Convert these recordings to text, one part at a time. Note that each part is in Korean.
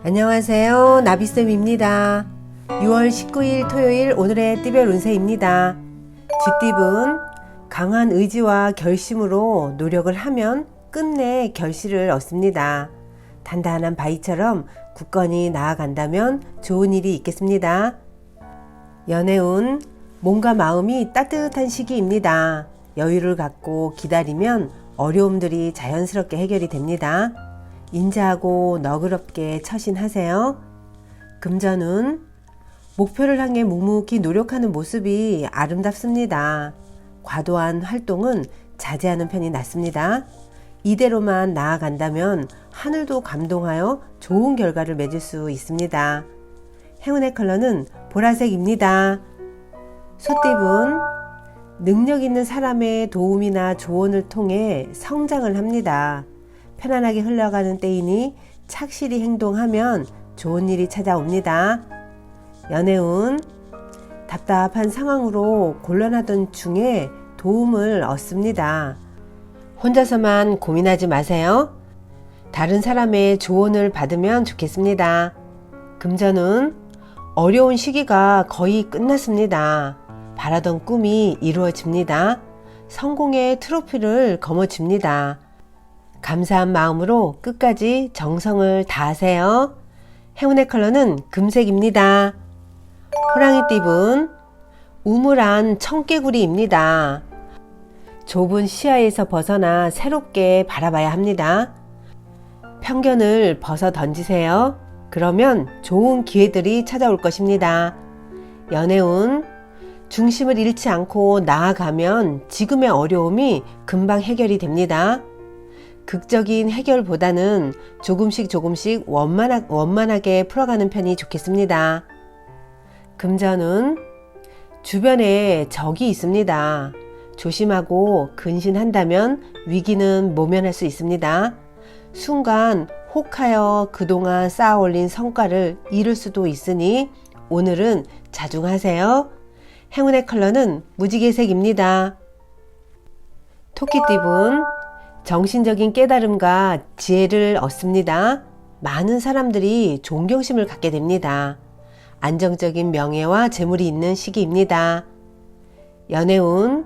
안녕하세요. 나비쌤입니다. 6월 19일 토요일 오늘의 띠별 운세입니다. 쥐띠분 강한 의지와 결심으로 노력을 하면 끝내 결실을 얻습니다. 단단한 바위처럼 굳건히 나아간다면 좋은 일이 있겠습니다. 연애운 몸과 마음이 따뜻한 시기입니다. 여유를 갖고 기다리면 어려움들이 자연스럽게 해결이 됩니다. 인자하고 너그럽게 처신하세요. 금전운 목표를 향해 묵묵히 노력하는 모습이 아름답습니다. 과도한 활동은 자제하는 편이 낫습니다. 이대로만 나아간다면 하늘도 감동하여 좋은 결과를 맺을 수 있습니다. 행운의 컬러는 보라색입니다. 소띠분 능력 있는 사람의 도움이나 조언을 통해 성장을 합니다. 편안하게 흘러가는 때이니 착실히 행동하면 좋은 일이 찾아옵니다. 연애운 답답한 상황으로 곤란하던 중에 도움을 얻습니다. 혼자서만 고민하지 마세요. 다른 사람의 조언을 받으면 좋겠습니다. 금전운 어려운 시기가 거의 끝났습니다. 바라던 꿈이 이루어집니다. 성공의 트로피를 거머쥡니다. 감사한 마음으로 끝까지 정성을 다하세요. 행운의 컬러는 금색입니다. 호랑이띠분 우물안 청개구리입니다. 좁은 시야에서 벗어나 새롭게 바라봐야 합니다. 편견을 벗어 던지세요. 그러면 좋은 기회들이 찾아올 것입니다. 연애운 중심을 잃지 않고 나아가면 지금의 어려움이 금방 해결이 됩니다. 극적인 해결보다는 조금씩 원만하게 풀어가는 편이 좋겠습니다. 금전은 주변에 적이 있습니다. 조심하고 근신한다면 위기는 모면할 수 있습니다. 순간 혹하여 그동안 쌓아 올린 성과를 잃을 수도 있으니 오늘은 자중하세요. 행운의 컬러는 무지개색입니다. 토끼띠분 정신적인 깨달음과 지혜를 얻습니다. 많은 사람들이 존경심을 갖게 됩니다. 안정적인 명예와 재물이 있는 시기입니다. 연애운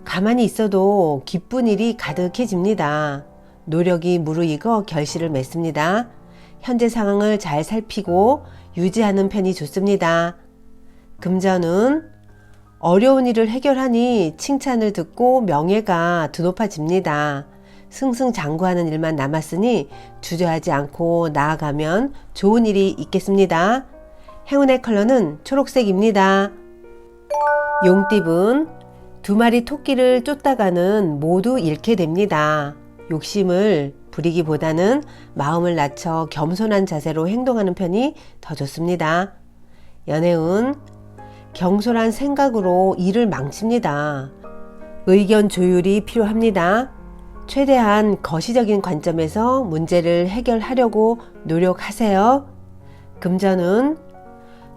가만히 있어도 기쁜 일이 가득해집니다. 노력이 무르익어 결실을 맺습니다. 현재 상황을 잘 살피고 유지하는 편이 좋습니다. 금전운 어려운 일을 해결하니 칭찬을 듣고 명예가 드높아집니다. 승승장구하는 일만 남았으니 주저하지 않고 나아가면 좋은 일이 있겠습니다. 행운의 컬러는 초록색입니다. 용띠분 두 마리 토끼를 쫓다가는 모두 잃게 됩니다. 욕심을 부리기보다는 마음을 낮춰 겸손한 자세로 행동하는 편이 더 좋습니다. 연애운 경솔한 생각으로 일을 망칩니다. 의견 조율이 필요합니다. 최대한 거시적인 관점에서 문제를 해결하려고 노력하세요. 금전은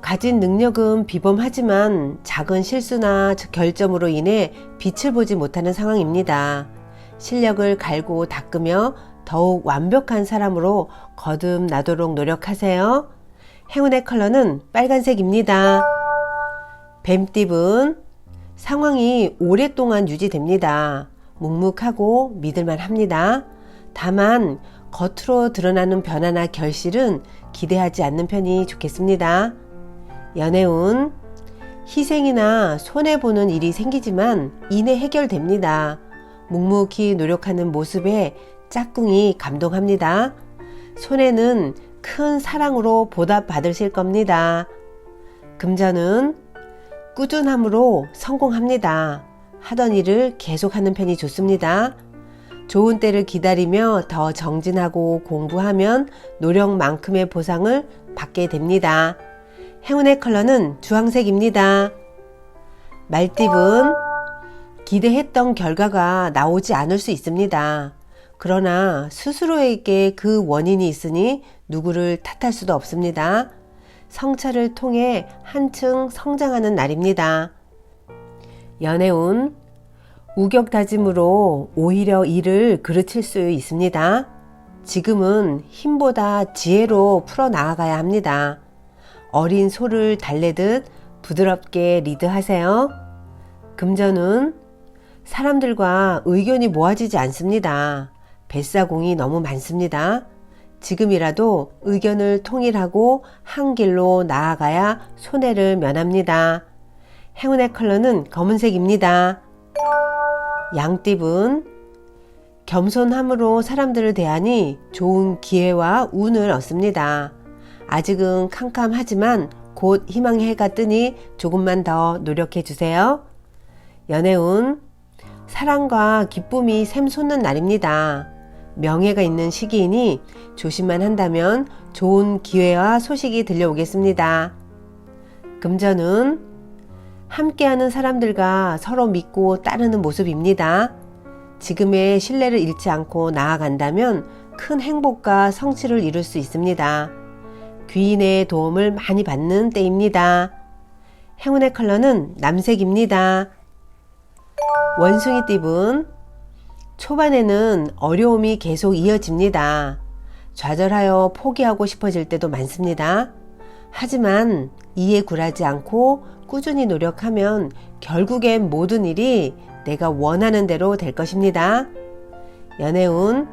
가진 능력은 비범하지만 작은 실수나 결점으로 인해 빛을 보지 못하는 상황입니다. 실력을 갈고 닦으며 더욱 완벽한 사람으로 거듭나도록 노력하세요. 행운의 컬러는 빨간색입니다. 뱀띠분 상황이 오랫동안 유지됩니다. 묵묵하고 믿을만 합니다. 다만 겉으로 드러나는 변화나 결실은 기대하지 않는 편이 좋겠습니다. 연애운 희생이나 손해보는 일이 생기지만 이내 해결됩니다. 묵묵히 노력하는 모습에 짝꿍이 감동합니다. 손해는 큰 사랑으로 보답받으실 겁니다. 금전은 꾸준함으로 성공합니다. 하던 일을 계속하는 편이 좋습니다. 좋은 때를 기다리며 더 정진하고 공부하면 노력만큼의 보상을 받게 됩니다. 행운의 컬러는 주황색입니다. 말띠분 기대했던 결과가 나오지 않을 수 있습니다. 그러나 스스로에게 그 원인이 있으니 누구를 탓할 수도 없습니다. 성찰을 통해 한층 성장하는 날입니다. 연애운 우격다짐으로 오히려 일을 그르칠 수 있습니다. 지금은 힘보다 지혜로 풀어 나아가야 합니다. 어린 소를 달래듯 부드럽게 리드하세요. 금전운, 사람들과 의견이 모아지지 않습니다. 뱃사공이 너무 많습니다. 지금이라도 의견을 통일하고 한 길로 나아가야 손해를 면합니다. 행운의 컬러는 검은색입니다. 양띠분, 겸손함으로 사람들을 대하니 좋은 기회와 운을 얻습니다. 아직은 캄캄하지만 곧 희망의 해가 뜨니 조금만 더 노력해 주세요. 연애운, 사랑과 기쁨이 샘솟는 날입니다. 명예가 있는 시기이니 조심만 한다면 좋은 기회와 소식이 들려오겠습니다. 금전운, 함께하는 사람들과 서로 믿고 따르는 모습입니다. 지금의 신뢰를 잃지 않고 나아간다면 큰 행복과 성취를 이룰 수 있습니다. 귀인의 도움을 많이 받는 때입니다. 행운의 컬러는 남색입니다. 원숭이띠분, 초반에는 어려움이 계속 이어집니다. 좌절하여 포기하고 싶어질 때도 많습니다. 하지만 이에 굴하지 않고 꾸준히 노력하면 결국엔 모든 일이 내가 원하는 대로 될 것입니다. 연애운,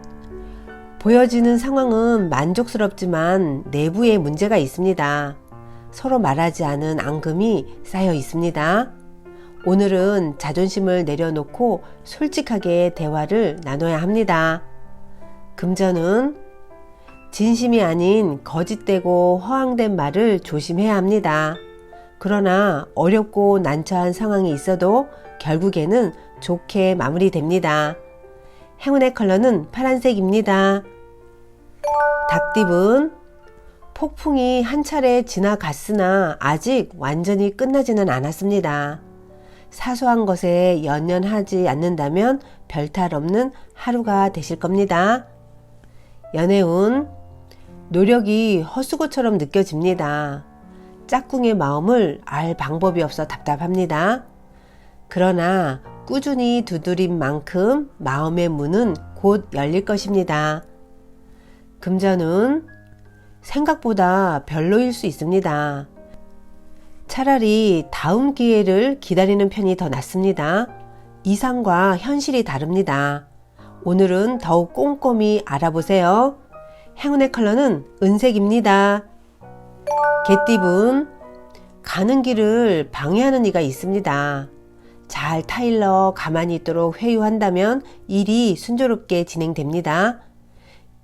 보여지는 상황은 만족스럽지만 내부에 문제가 있습니다. 서로 말하지 않은 앙금이 쌓여 있습니다. 오늘은 자존심을 내려놓고 솔직하게 대화를 나눠야 합니다. 금전은, 진심이 아닌 거짓되고 허황된 말을 조심해야 합니다. 그러나 어렵고 난처한 상황이 있어도 결국에는 좋게 마무리됩니다. 행운의 컬러는 파란색입니다. 닭띠분, 폭풍이 한 차례 지나갔으나 아직 완전히 끝나지는 않았습니다. 사소한 것에 연연하지 않는다면 별탈 없는 하루가 되실 겁니다. 연애운, 노력이 헛수고처럼 느껴집니다. 짝꿍의 마음을 알 방법이 없어 답답합니다. 그러나 꾸준히 두드린 만큼 마음의 문은 곧 열릴 것입니다. 금전운, 생각보다 별로일 수 있습니다. 차라리 다음 기회를 기다리는 편이 더 낫습니다. 이상과 현실이 다릅니다. 오늘은 더욱 꼼꼼히 알아보세요. 행운의 컬러는 은색입니다. 개띠분, 가는 길을 방해하는 이가 있습니다. 잘 타일러 가만히 있도록 회유한다면 일이 순조롭게 진행됩니다.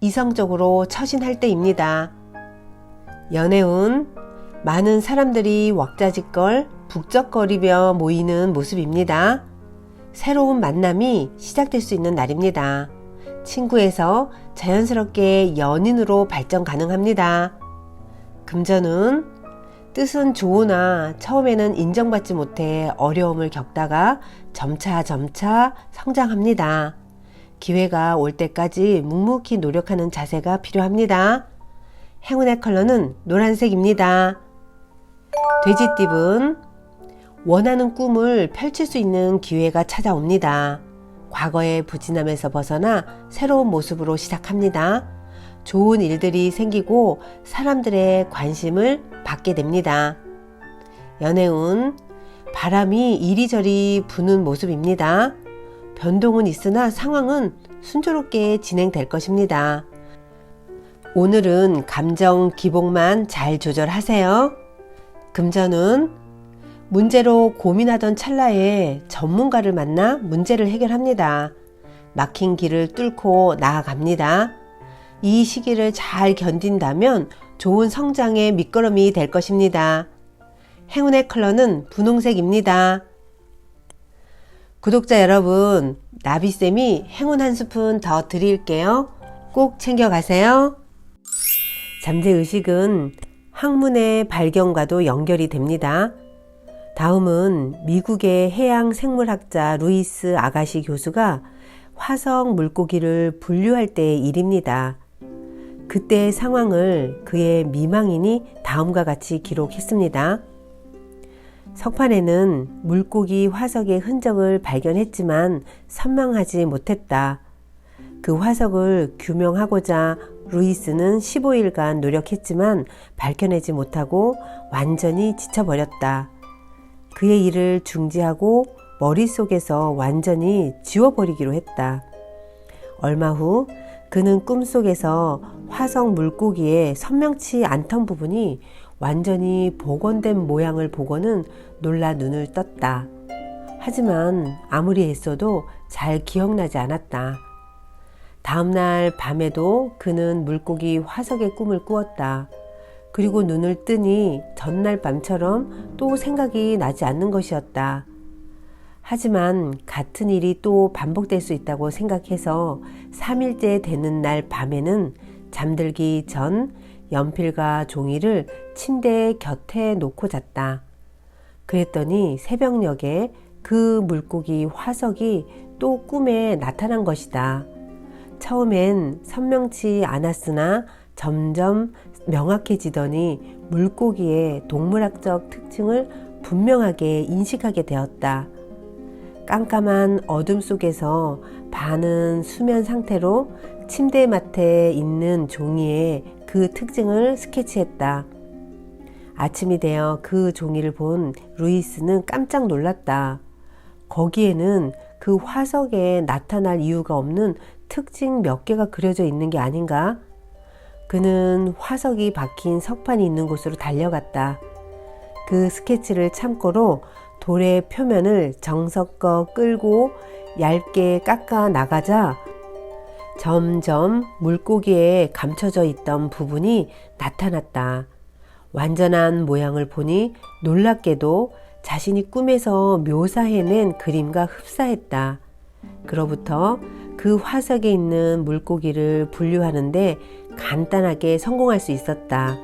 이성적으로 처신할 때입니다. 연애운, 많은 사람들이 왁자지껄 북적거리며 모이는 모습입니다. 새로운 만남이 시작될 수 있는 날입니다. 친구에서 자연스럽게 연인으로 발전 가능합니다. 금전운, 뜻은 좋으나 처음에는 인정받지 못해 어려움을 겪다가 점차 성장합니다. 기회가 올 때까지 묵묵히 노력하는 자세가 필요합니다. 행운의 컬러는 노란색입니다. 돼지띠분, 원하는 꿈을 펼칠 수 있는 기회가 찾아옵니다. 과거의 부진함에서 벗어나 새로운 모습으로 시작합니다. 좋은 일들이 생기고 사람들의 관심을 받게 됩니다. 연애운, 바람이 이리저리 부는 모습입니다. 변동은 있으나 상황은 순조롭게 진행될 것입니다. 오늘은 감정 기복만 잘 조절하세요. 금전운, 문제로 고민하던 찰나에 전문가를 만나 문제를 해결합니다. 막힌 길을 뚫고 나아갑니다. 이 시기를 잘 견딘다면 좋은 성장의 밑거름이 될 것입니다. 행운의 컬러는 분홍색입니다. 구독자 여러분, 나비쌤이 행운 한 스푼 더 드릴게요. 꼭 챙겨가세요. 잠재의식은 학문의 발견과도 연결이 됩니다. 다음은 미국의 해양생물학자 루이스 아가시 교수가 화성 물고기를 분류할 때의 일입니다. 그때의 상황을 그의 미망인이 다음과 같이 기록했습니다. 석판에는 물고기 화석의 흔적을 발견했지만 선망하지 못했다. 그 화석을 규명하고자 루이스는 15일간 노력했지만 밝혀내지 못하고 완전히 지쳐버렸다. 그의 일을 중지하고 머릿속에서 완전히 지워버리기로 했다. 얼마 후 그는 꿈속에서 화석 물고기의 선명치 않던 부분이 완전히 복원된 모양을 보고는 놀라 눈을 떴다. 하지만 아무리 애써도 잘 기억나지 않았다. 다음날 밤에도 그는 물고기 화석의 꿈을 꾸었다. 그리고 눈을 뜨니 전날 밤처럼 또 생각이 나지 않는 것이었다. 하지만 같은 일이 또 반복될 수 있다고 생각해서 3일째 되는 날 밤에는 잠들기 전 연필과 종이를 침대 곁에 놓고 잤다. 그랬더니 새벽녘에 그 물고기 화석이 또 꿈에 나타난 것이다. 처음엔 선명치 않았으나 점점 명확해지더니 물고기의 동물학적 특징을 분명하게 인식하게 되었다. 깜깜한 어둠 속에서 반은 수면 상태로 침대맡에 있는 종이에 그 특징을 스케치했다. 아침이 되어 그 종이를 본 루이스는 깜짝 놀랐다. 거기에는 그 화석에 나타날 이유가 없는 특징 몇 개가 그려져 있는 게 아닌가? 그는 화석이 박힌 석판이 있는 곳으로 달려갔다. 그 스케치를 참고로 돌의 표면을 정석껏 끌고 얇게 깎아 나가자 점점 물고기에 감춰져 있던 부분이 나타났다. 완전한 모양을 보니 놀랍게도 자신이 꿈에서 묘사해낸 그림과 흡사했다. 그로부터 그 화석에 있는 물고기를 분류하는데 간단하게 성공할 수 있었다.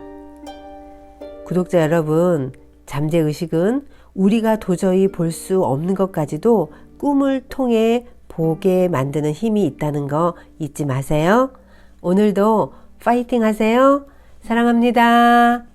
구독자 여러분, 잠재의식은 우리가 도저히 볼 수 없는 것까지도 꿈을 통해 보게 만드는 힘이 있다는 거 잊지 마세요. 오늘도 파이팅 하세요. 사랑합니다.